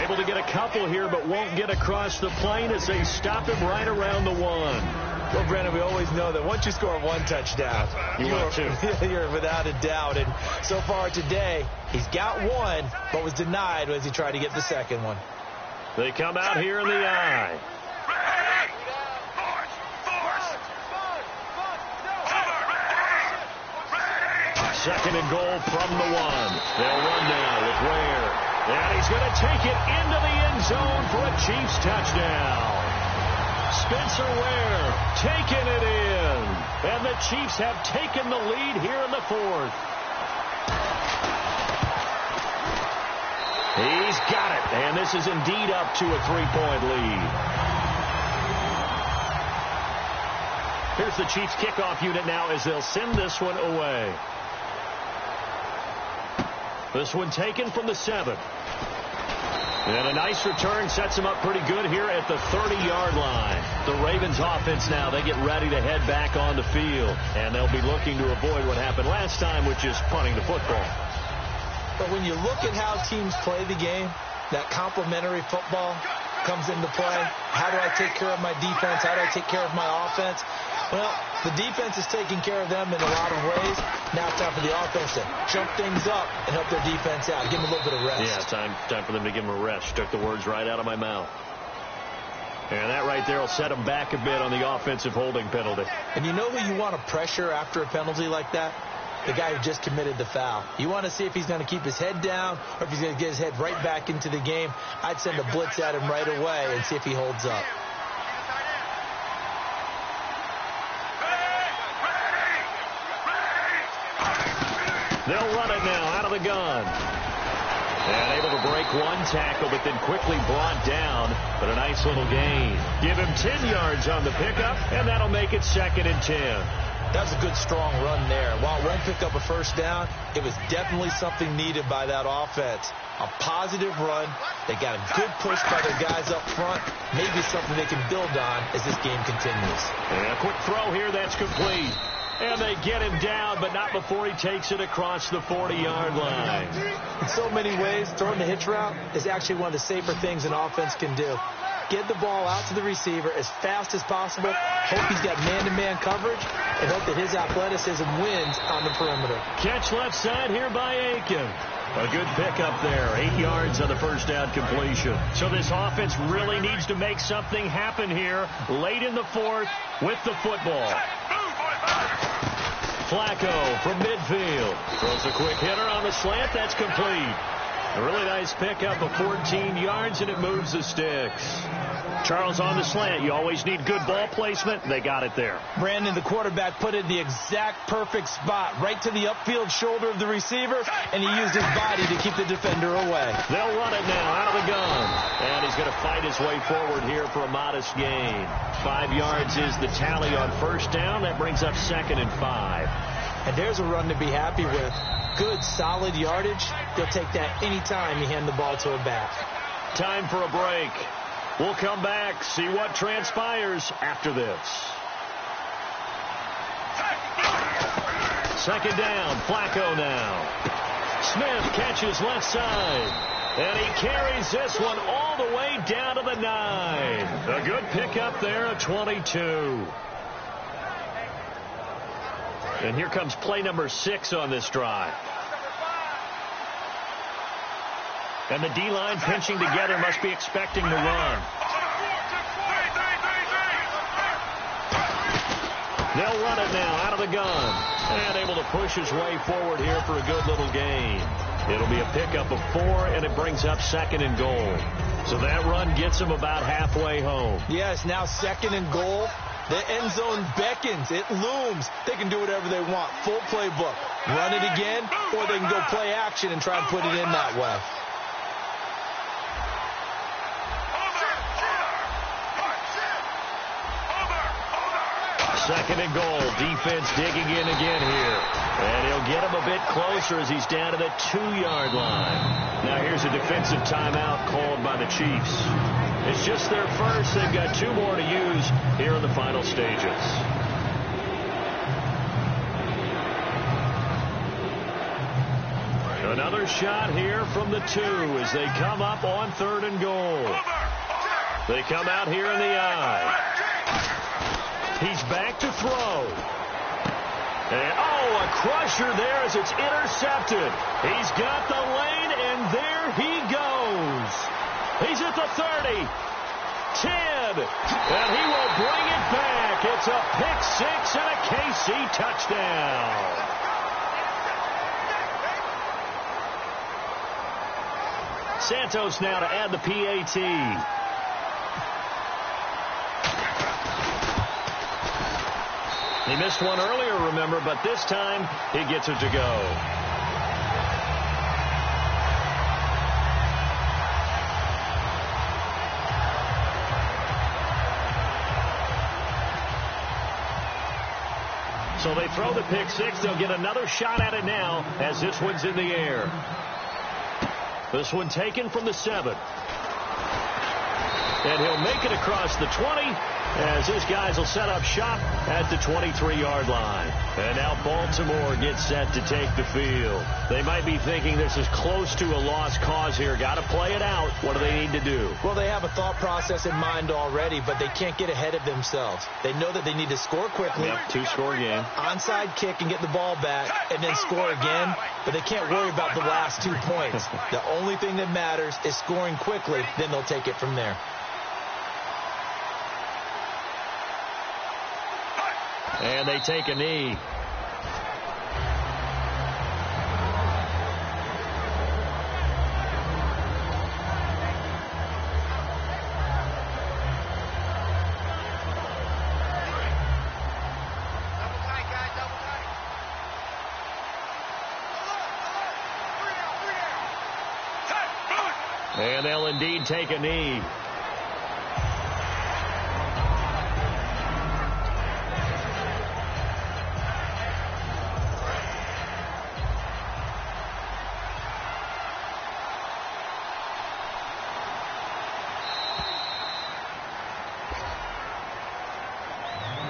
Able to get a couple here, but won't get across the plane as they stop him right around the 1. Well, Brandon, we always know that once you score one touchdown, you're without a doubt. And so far today, he's got one, but was denied as he tried to get the second one. They come out here in the I. Second and goal from the 1. They'll run now with Ware. And he's going to take it into the end zone for a Chiefs touchdown. Spencer Ware taking it in. And the Chiefs have taken the lead here in the 4th. He's got it. And this is indeed up to a 3-point lead. Here's the Chiefs kickoff unit now as they'll send this one away. This one taken from the 7. And a nice return sets them up pretty good here at the 30-yard line. The Ravens offense now, they get ready to head back on the field. And they'll be looking to avoid what happened last time, which is punting the football. But when you look at how teams play the game, that complementary football comes into play. How do I take care of my defense? How do I take care of my offense? Well, the defense is taking care of them in a lot of ways. Now it's time for the offense to jump things up and help their defense out. Give them a little bit of rest. Yeah, time for them to give them a rest. You took the words right out of my mouth. And that right there will set them back a bit on the offensive holding penalty. And you know who you want to pressure after a penalty like that? The guy who just committed the foul. You want to see if he's going to keep his head down or if he's going to get his head right back into the game. I'd send a blitz at him right away and see if he holds up. They'll run it now out of the gun. And able to break one tackle, but then quickly brought down. But a nice little gain. Give him 10 yards on the pickup, and that'll make it 2nd and 10. That was a good, strong run there. While it won't pick up a first down, it was definitely something needed by that offense. A positive run. They got a good push by their guys up front. Maybe something they can build on as this game continues. And a quick throw here. That's complete. And they get him down, but not before he takes it across the 40-yard line. In so many ways, throwing the hitch route is actually one of the safer things an offense can do. Get the ball out to the receiver as fast as possible. Hope he's got man-to-man coverage, and hope that his athleticism wins on the perimeter. Catch left side here by Aiken. A good pickup there. 8 yards on the first down completion. So this offense really needs to make something happen here late in the 4th with the football. Flacco from midfield. Throws a quick hitter on the slant. That's complete. A really nice pickup of 14 yards, and it moves the sticks. Charles, on the slant, you always need good ball placement. They got it there. Brandon, the quarterback, put it in the exact perfect spot, right to the upfield shoulder of the receiver, and he used his body to keep the defender away. They'll run it now out of the gun. And he's going to fight his way forward here for a modest gain. 5 yards is the tally on first down. That brings up 2nd and 5. And there's a run to be happy with. Good, solid yardage. They'll take that anytime you hand the ball to a back. Time for a break. We'll come back, see what transpires after this. Second down, Flacco now. Smith catches left side. And he carries this one all the way down to the 9. A good pickup there, a 22. And here comes play number 6 on this drive. And the D-line pinching together, must be expecting the run. They'll run it now out of the gun. And able to push his way forward here for a good little gain. It'll be a pickup of 4, and it brings up 2nd and goal. So that run gets him about halfway home. Yes, now 2nd and goal. The end zone beckons. It looms. They can do whatever they want. Full playbook. run it again, or they can go play action and try and put it in that way. Second and goal. Defense digging in again here. And he'll get him a bit closer as he's down to the 2-yard line. Now here's a defensive timeout called by the Chiefs. It's just their first. They've got 2 more to use here in the final stages. Another shot here from the 2 as they come up on 3rd and goal. They come out here in the I. He's back to throw. And, a crusher there as it's intercepted. He's got the lane, and there he goes. He's at the 30, 10, and he will bring it back. It's a pick 6 and a KC touchdown. Santos now to add the PAT. He missed one earlier, remember, but this time he gets it to go. So they throw the pick 6. They'll get another shot at it now as this one's in the air. This one taken from the 7. And he'll make it across the 20 as his guys will set up shop at the 23-yard line. And now Baltimore gets set to take the field. They might be thinking this is close to a lost cause here. Got to play it out. What do they need to do? Well, they have a thought process in mind already, but they can't get ahead of themselves. They know that they need to score quickly. Yep, 2-score game. Onside kick and get the ball back and then score again, but they can't worry about the last 2 points. The only thing that matters is scoring quickly, then they'll take it from there. And they take a knee. And they'll indeed take a knee.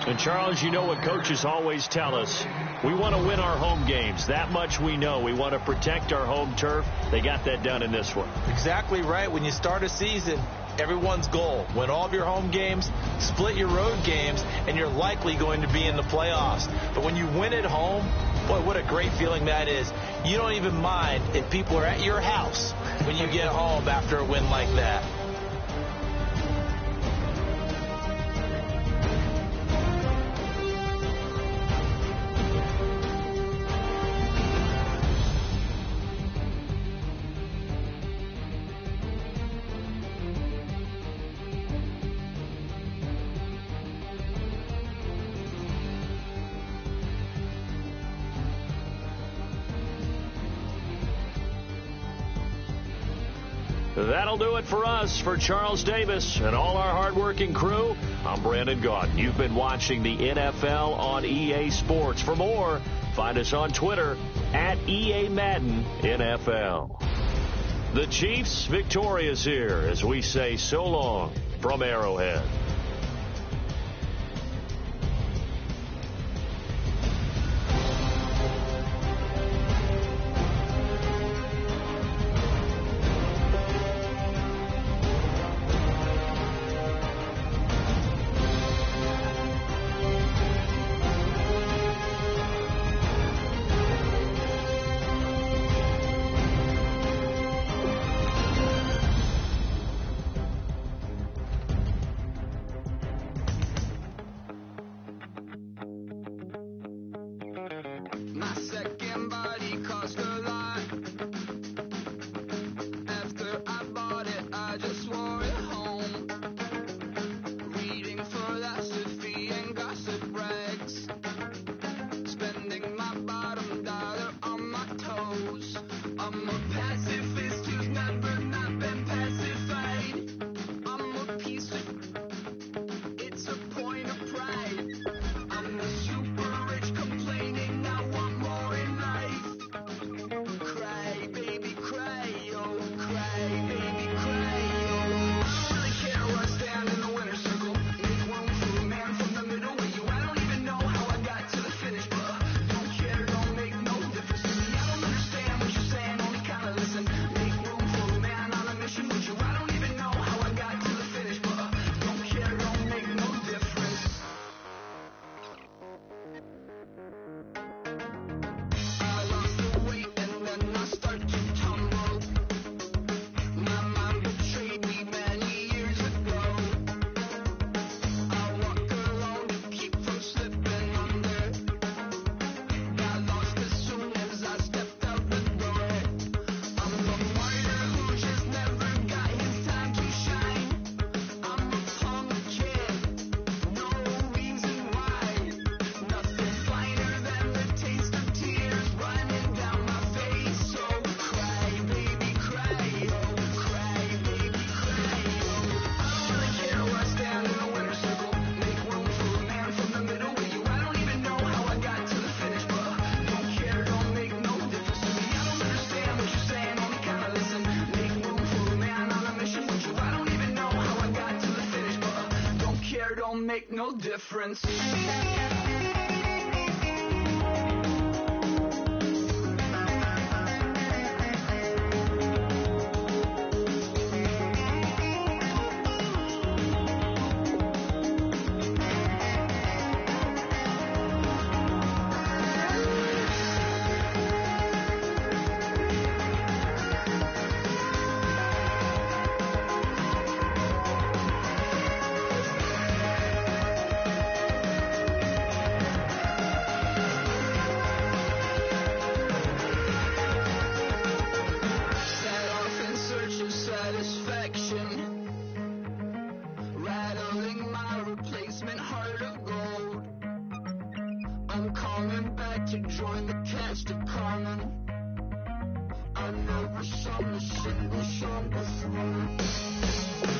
And, Charles, you know what coaches always tell us. We want to win our home games. That much we know. We want to protect our home turf. They got that done in this one. Exactly right. When you start a season, everyone's goal, win all of your home games, split your road games, and you're likely going to be in the playoffs. But when you win at home, boy, what a great feeling that is. You don't even mind if people are at your house when you get home after a win like that. That'll do it for us. For Charles Davis and all our hardworking crew, I'm Brandon Gaudin. You've been watching the NFL on EA Sports. For more, find us on Twitter at EA Madden NFL. The Chiefs victorious here as we say so long from Arrowhead. Spending my bottom dollar make no difference. I never sung a single song before.